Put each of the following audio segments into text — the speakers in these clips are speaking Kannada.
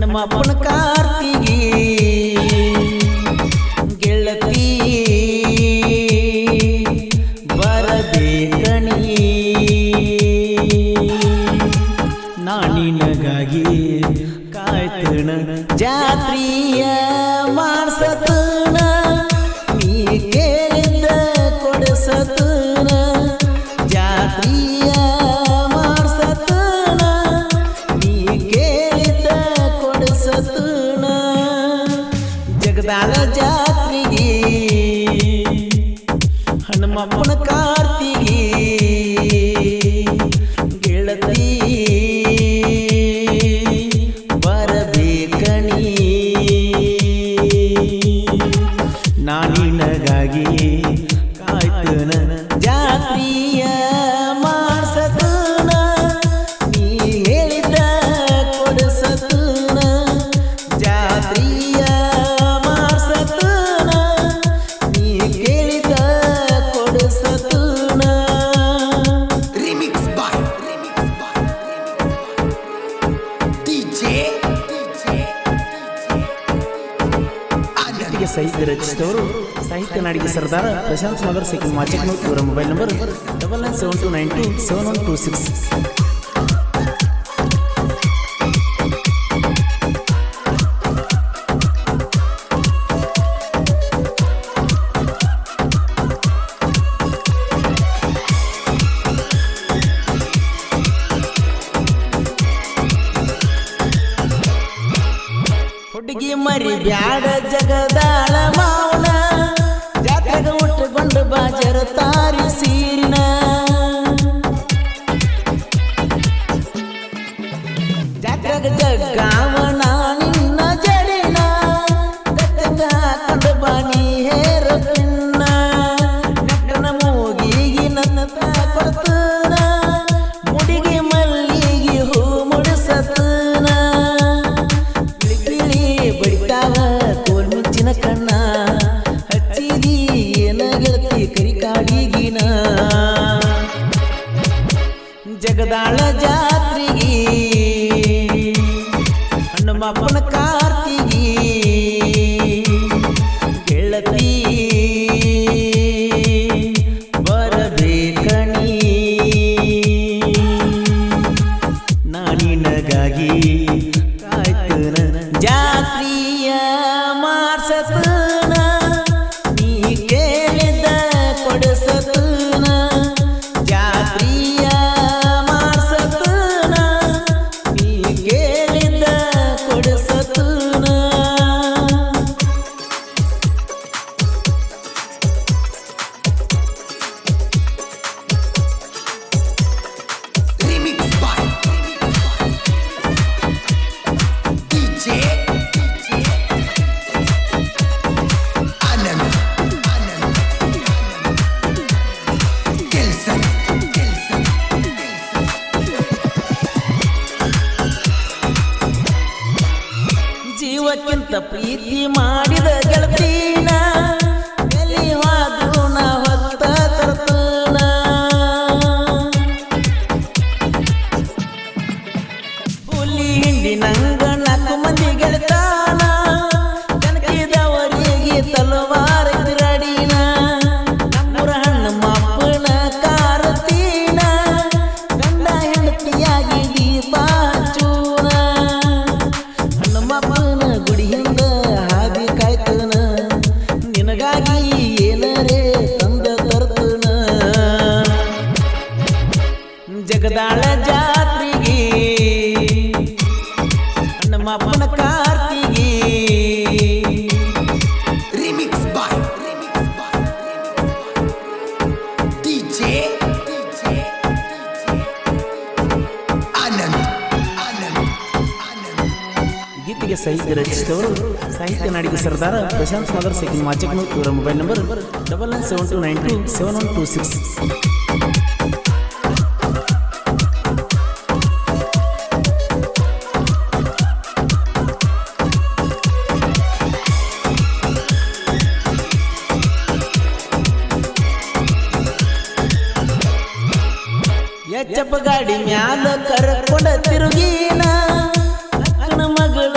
ಹನುಮಪ್ಪನ ಕಾರ್ತಿಗಿ ಗೆಳತಿ ಬರಬೇಕಣಿ ನಾನಿನಗಾಗಿ ಕಾಯ್ತಣ ಜಾತ್ರಿಯ ಮಾಡ್ಸತನ ನೀ ಕೇಳಿದ್ದ ಕೊಡಿಸತನ ಜಾತ್ರಿಯ ಮಾಡ್ಸತನ ನೀ ಕೇಳಿದ್ದ ಕೊಡಿಸತನ ಜಗದಾಳ ಜಾತ್ರೆಗೆ ಹನುಮಪ್ಪನ ಕಾರ್ತಿಗಿ ಗೆಳತಿ ಬರಬೇಕಣಿ ನಾನಿನಗಾಗಿ ಕಾಯ್ತನ ಜಾತ್ರಿಯ ಮಾಡ್ಸತನ ನೀ ಹೇಳಿದ ಕೊಡಿಸತನ ಜಾತ್ರಿಯ ಮಾಡ್ಸತನ ನೀ ಕೇಳಿದ ಕೊಡಿಸತನ ಸಾಹಿತ್ಯ ರಚಿಸಿದವರು ಸಾಹಿತ್ಯ ನಾಡಿಗೆ ಸರ್ದಾರ ಪ್ರಶಾಂತ್ ನಗರ್ ಸೆಕೆಂಡ್ ಮಾಚಕ್ನೂರ್ ಇವರ ಮೊಬೈಲ್ ನಂಬರ್ 9972927126. ಹುಡುಗಿ ಮರಿ ಬ್ಯಾಡ ಜಗದಾಳ ಮಾವನ ಜಾತ್ರೆಗ ಉಟ್ಟುಕೊಂಡು ಬಾಜರ ತಾರಿ ಸೀರಿನ ಜಾತ್ರೆಗ ಜಗ್ಗಾವನ ನಿನ್ನ ಜಡಿನ ಗದ್ದಗ ಹಾಕೊಂಡು ಬಾನಿ ಹೇರ ಪಿನ್ನ ನೆಟ್ಟನ ಮೂಗಿಗಿ ನನ್ನ ಕೊಡ್ತನ ಮುಡಿಗೆ ಮಲ್ಲಿಗೆ ಹೂ ಮುಡಿಸತನ ಬಡಿತಾವ ಕೋಲ್ ಮುಚ್ಚಿನ ಕಣ್ಣ ಹಚ್ಚಿದಿ ಏನ ಗೆಳತಿ ಕರಿಕಾಡಿಗಿನ ಜಗದಾಳ ಜಾತ್ರೆಗೆ ಹನುಮಪ್ಪನ ಕಾರ್ತಿಗಿ ಗೆಳತಿ ಬರಬೇಕಣಿ ನಾನಿನಗಾಗಿ ಕಾಯ್ತನ ಜಾತ್ರಿಯ ಮಾಡ್ಸತನ ನೀ ಕೇಳಿದ ಕೊಡಿಸತನ ಜಾತ್ರಿಯ ಮಾಡ್ಸತನ ನೀ ಕೇಳಿದ ಕೊಡಿಸತನ ಜೀವಕ್ಕಿಂತ ಪ್ರೀತಿ ಮಾಡಿದ ಗೆಳತೀನ ಎಲ್ಲಿ ಹೋದ್ರು ನಾ ಹೊತ್ತ ತರ್ತನ ಹುಲಿ ಹಿಂಡಿ ನಂಗ 4 ಮಂದಿ ಗೆಳತಾನ ಕನಕಿದವರಿಗೆ ತಲವಾರ ಬಿರಡಿನ ನಮ್ಮೂರ ಹನುಮಪ್ಪನ ಕಾರ್ತೀನ ಗಂಡ ಹೆಂಡತಿಯಾಗಿ ದೀಪ ಹಚ್ಚೂನ ಹನುಮಪ್ಪನ ಗುಡಿಯಿಂದ ಹಾದಿ ಕಾಯ್ತನ ನಿನಗಾಗಿ ಏನರೇ ತಂದ ತರ್ತನ ಜಗದಾಳ ಜಾತ್ರೆಗೆ ಹನುಮಪ್ಪನ ಕಾರ್ತಿಗಿ ಗೀತೆಗೆ ಸಾಹಿತ್ಯ ರಚಿಸಿದವರು ಸಾಹಿತ್ಯ ನಾಡಿಗೆ ಸರ್ದಾರ ಪ್ರಶಾಂತ್ ನಗರ್ ಸೆಕೆಂಡ್ ಮಾಚಕ್ನೂರ್ ಇವರ ಮೊಬೈಲ್ ನಂಬರ್ 9972927126. ಎಚ್ಚಪ್ಪ ಗಾಡಿ ಮ್ಯಾಲ ಕರ್ಕೊಂಡ ತಿರುಗೀನ ಅಕ್ಕನ ಮಗಳ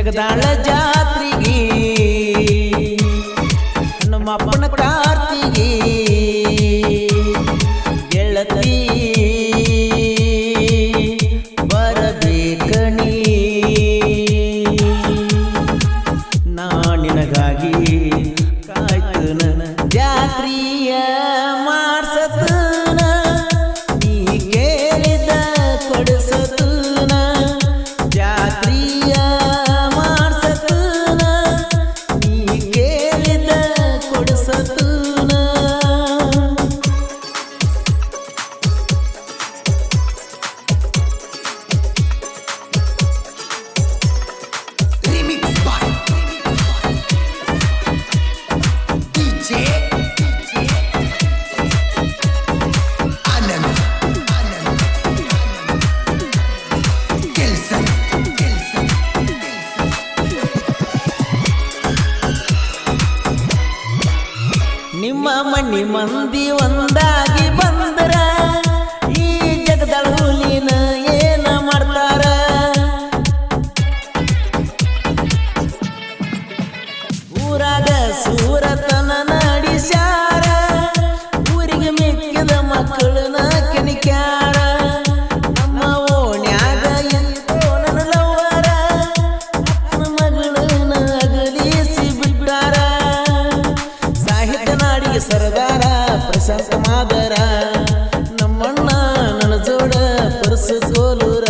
ಜಗದಾಳ ಜಾತ್ರೆಗೆ ನಮ್ಮಪ್ಪನ ಕಾರ್ತಿಗೆ ಗೆಳತಿ ಬರಬೇಕಣಿ ನಾ ನಿನಗಾಗಿ ಕಾಯ್ತನ ಜಾತ್ರೆಯ ಮಾಡ್ಸತನ ನೀ ಕೇಳಿದ ಕೊಡಿಸತನ ಜಾತ್ರೆಯ ಮಾಡ್ಸತನ ನೀ ಕೇಳಿದ ಕೊಡಿಸತನ ನಿಮ್ಮ ಮಣ್ಣಿ ಮಂದಿ ಒಂದಾಗಿ ಬಂದರ ಈ ಜಗದಳೂಲಿನ ಏನ ಮಾಡ್ತಾರ ಊರಾಗ ಸೂರತನ ನಡೆಸ್ಯಾರ ಊರಿಗೆ ಮಿಕ್ಕಿದ ಮಕ್ಕಳನ್ನ ಕೆಣಿಕ್ಯಾರ ನಮ್ಮ ಓಣ್ಯಾಗ ಎಂತೋ ನನ್ನ ಲವ್ವರ ಅಪ್ಪನ ಮಗಳನ್ನ ಅಗಲಿಸಿ ಬಿಟ್ಟಾರ ಸಾಹಿತ್ಯ ನಾಡಿಗೆ ಸರದಾರ ಪ್ರಶಾಂತ ಮಾದರ ನಮ್ಮಣ್ಣ ನನ್ನ ಜೋಡ ಪರಸು ಸೋಲೂರ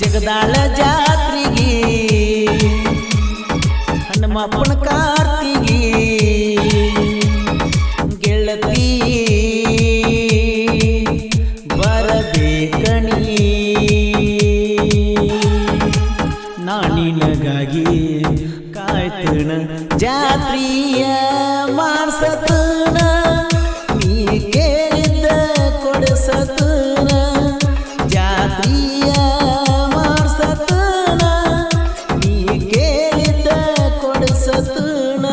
ಜಗದಾಳ ಜಾತ್ರೆಗೆ ಹಣ್ಣಮ್ಮಪ್ಪನ ಕಾರ್ತಿಗೆ ಗೆಳತಿ ಬರಬೇಕಣಿ ನಾನಿನಗಾಗಿ ಕಾಯ್ತನ ಜಾತ್ರೆಯ ಮಾಡ್ಸತನ ನೀ ಕೇಳಿದ್ದ ಕೊಡಿಸತನ ಜಾತ್ರೆಯ ಮಾಡ್ಸತನ ನೀ ಕೇಳಿದ್ದ ಕೊಡಿಸತನ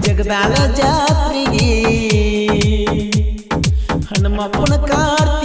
ಜಗದಾಳ ಜಾತ್ರೆಗೆ ಹನುಮಪ್ಪನ ಕಾರ್ತಿ